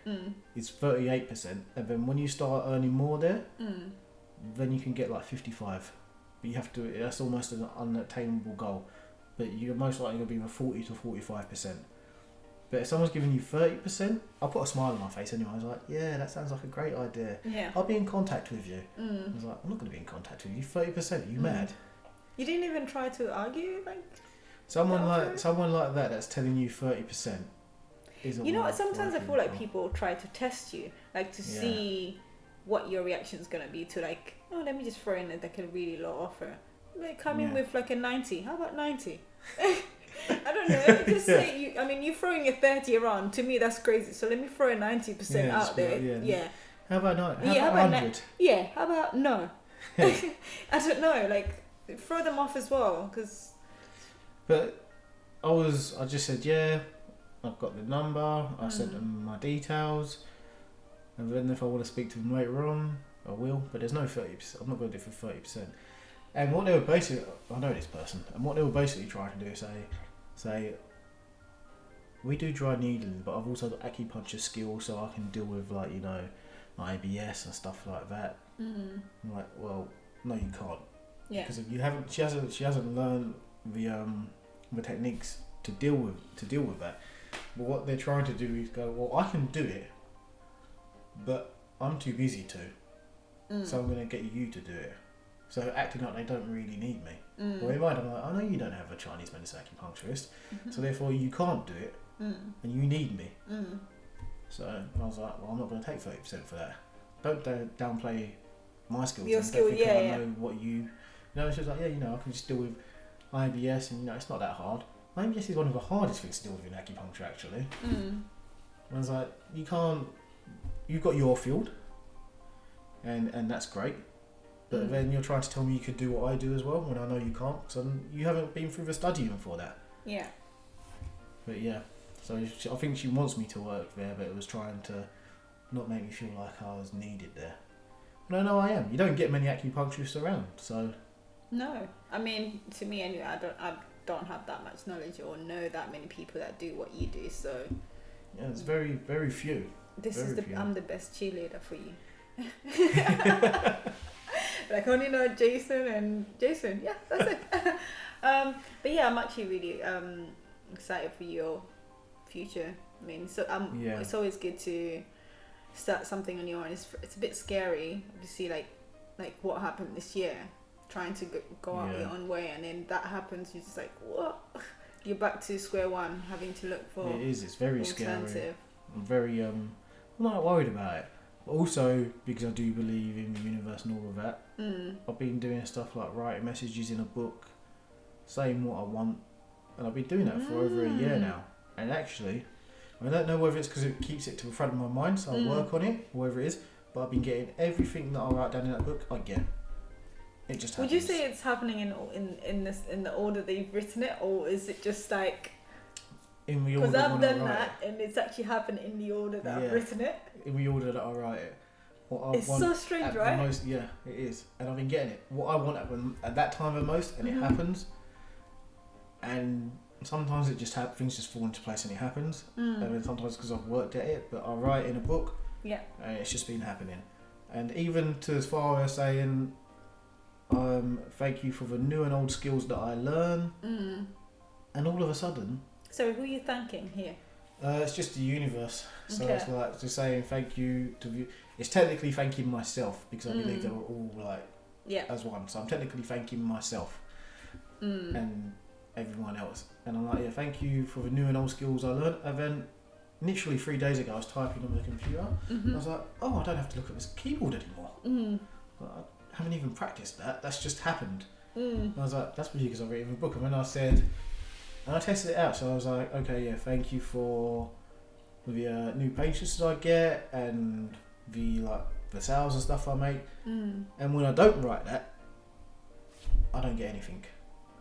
S2: is 38%, and then when you start earning more there, then you can get like 55. But you have to. That's almost an unattainable goal. But you're most likely going to be the 40 to 45%. But if someone's giving you 30%, I'll put a smile on my face anyway. I was like, yeah, that sounds like a great idea.
S1: Yeah.
S2: I'll be in contact with you. I was like, I'm not going to be in contact with you. 30%? Are you mad?
S1: You didn't even try to argue, like.
S2: Someone like that that's telling you 30% isn't.
S1: You know what? Sometimes I feel like people try to test you, like to see what your reaction is gonna be to, like, oh, let me just throw in like a really low offer. Like, come in with like a 90. How about 90? I don't know. Just say you. I mean, you throwing a 30 around. To me, that's crazy. So let me throw a 90% out there. Yeah.
S2: How about not? How about 100?
S1: Yeah. How about no? I don't know. Like, throw them off as well, because.
S2: But I just said, yeah, I've got the number. I sent them my details, and then if I want to speak to them later on, I will. But there's no 30%. I'm not going to do it for 30%. And what they were basically, I know this person, and what they were basically trying to do is say, we do dry needling, but I've also got acupuncture skills, so I can deal with, like, you know, my ABS and stuff like that. I'm like, well, no, you can't.
S1: Yeah.
S2: Because if you haven't, she hasn't learned the techniques to deal with that. But what they're trying to do is go, well, I can do it, but I'm too busy to, so I'm going to get you to do it. So acting like they don't really need me. Well, in my mind, I'm like, I know you don't have a Chinese medicine acupuncturist, so therefore you can't do it, and you need me. So I was like, well, I'm not going to take 30% for that. Don't downplay my skills.
S1: Your skill,
S2: I know what you know. She's like, yeah, you know, I can just deal with IBS, and you know, it's not that hard. IBS is one of the hardest things to deal with in acupuncture, actually. And I was like, you can't. You've got your field, and that's great. But then you're trying to tell me you could do what I do as well, when I know you can't, because you haven't been through the studying for that.
S1: Yeah.
S2: But yeah, so I think she wants me to work there, but it was trying to not make me feel like I was needed there. But I know I am. You don't get many acupuncturists around, so.
S1: No, I mean, to me anyway, I don't have that much knowledge or know that many people that do what you do. So.
S2: Yeah, it's very, very few.
S1: I'm the best cheerleader for you. Like, I only know Jason. Yeah, that's it. But yeah, I'm actually really excited for your future. I mean, so it's always good to start something on your own. It's a bit scary, obviously, like what happened this year, trying to go out your own way, and then that happens. You're just like, what? You're back to square one, having to look for.
S2: It is. It's very scary. I'm very I'm not worried about it. Also, because I do believe in the universe and all of that, I've been doing stuff like writing messages in a book, saying what I want, and I've been doing that for over a year now. And actually, I don't know whether it's because it keeps it to the front of my mind, so I work on it, or whatever it is, but I've been getting everything that I write down in that book, I get. It just happens.
S1: Would you say it's happening in the order that you've written it, or is it just like... Because I've done that, and it's actually happened in the order that I've written it.
S2: In the order that I write it.
S1: It's so strange, right?
S2: Yeah, it is. And I've been getting it. What I want at that time the most, and it happens. And sometimes it just things just fall into place and it happens. And then sometimes because I've worked at it, but I write in a book.
S1: Yeah.
S2: And it's just been happening. And even to as far as saying, thank you for the new and old skills that I learn. And all of a sudden...
S1: So who are you thanking here?
S2: It's just the universe. So it's like just saying thank you to you. It's technically thanking myself, because I believe that we're all like as one. So I'm technically thanking myself and everyone else. And I'm like, yeah, thank you for the new and old skills I learned. And then literally 3 days ago I was typing on the computer. I was like, oh, I don't have to look at this keyboard anymore. I haven't even practiced that. That's just happened. And I was like, that's because I've written a book. And then I said... And I tested it out, so I was like, okay, yeah, thank you for the new patients I get and the sales and stuff I make. And when I don't write that, I don't get anything.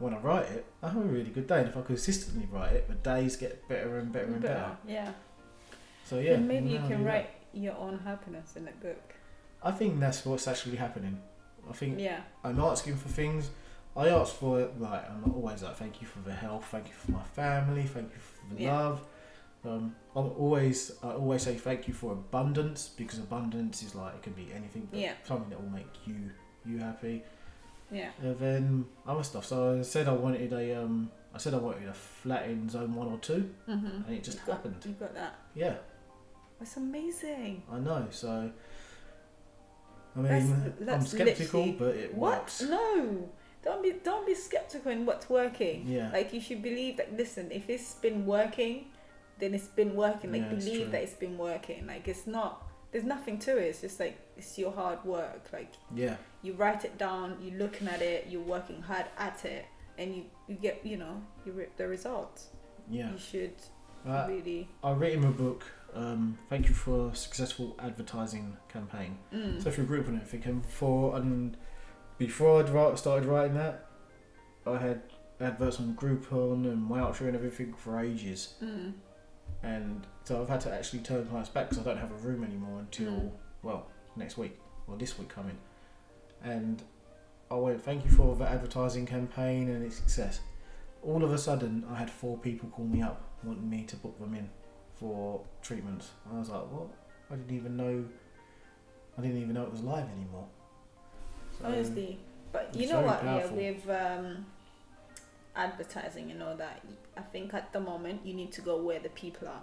S2: When I write it, I have a really good day. And if I consistently write it, the days get better and better and better.
S1: Yeah.
S2: So yeah.
S1: And maybe you can write your own happiness in a book.
S2: I think that's what's actually happening. I think I'm asking for things. I ask for it, like, I'm always like, thank you for the health, thank you for my family, thank you for the love. I always say thank you for abundance, because abundance is like, it can be anything, but something that will make you happy.
S1: Yeah.
S2: And then other stuff. So I said I wanted a flat in zone 1 or 2, and it just happened.
S1: You got that?
S2: Yeah.
S1: That's amazing.
S2: I know. So I mean, I'm skeptical, but it works.
S1: No. Don't be skeptical in what's working.
S2: Yeah.
S1: Like, you should believe that, listen, if it's been working, then it's been working. Like, believe that it's been working. Like, it's not there's nothing to it. It's just like, it's your hard work. Like,
S2: Yeah.
S1: you write it down, you're looking at it, you're working hard at it, and you get, you reap the results.
S2: Yeah.
S1: You should really.
S2: I read in my book, thank you for a successful advertising campaign. So if you're grouping everything, before I started writing that, I had adverts on Groupon and Voucher and everything for ages. And so I've had to actually turn clients back because I don't have a room anymore until, next week, or this week coming. And I went, thank you for the advertising campaign and its success. All of a sudden, I had 4 people call me up wanting me to book them in for treatments. And I was like, what? I didn't even know it was live anymore. So,
S1: honestly, but you know what? Powerful. Yeah, with advertising and all that, I think at the moment you need to go where the people are.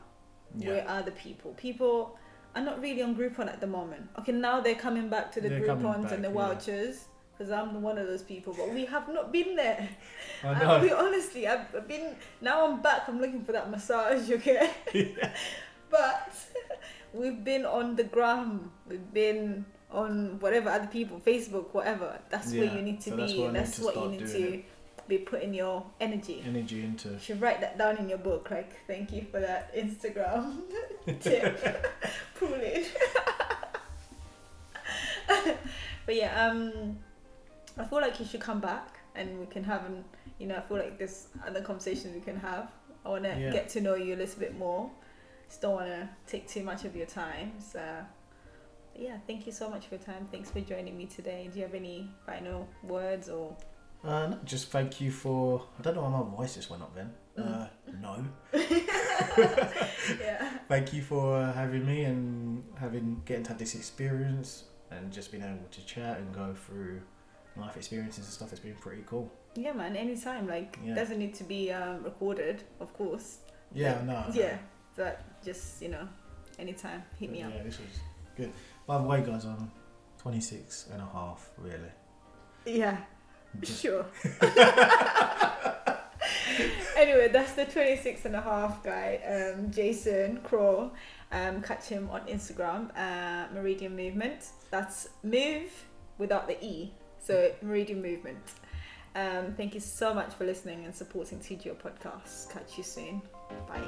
S1: Yeah. Where are the people? People are not really on Groupon at the moment. Okay, now they're coming back to the Groupons and the vouchers. Because I'm one of those people, but we have not been there.
S2: I know.
S1: I've been. Now I'm back. I'm looking for that massage. Okay.
S2: Yeah.
S1: But we've been on the gram. We've been on whatever other people, Facebook, whatever. That's where you need to be. That's what you need to be putting your energy
S2: into.
S1: You should write that down in your book. Like, thank you for that Instagram tip. Foolish. But yeah, I feel like you should come back and we can have I feel like there's other conversations we can have. I want to get to know you a little bit more. Just don't want to take too much of your time. So yeah, thank you so much for your time. Thanks for joining me today. Do you have any final words or?
S2: No, just thank you for. I don't know why my voice just went up then. No.
S1: Yeah.
S2: Thank you for having me and getting to have this experience and just being able to chat and go through life experiences and stuff. It's been pretty cool.
S1: Yeah, man. Anytime. Doesn't need to be recorded, of course.
S2: Yeah, no.
S1: Yeah, but just anytime, hit me up.
S2: Yeah, this was good. By the way, guys, I'm 26 and a half, really.
S1: Yeah, sure. Anyway, that's the 26 and a half guy, Jason Crowl. Catch him on Instagram, Meridian Movement. That's move without the E. So Meridian Movement. Thank you so much for listening and supporting TGO Podcast. Catch you soon. Bye.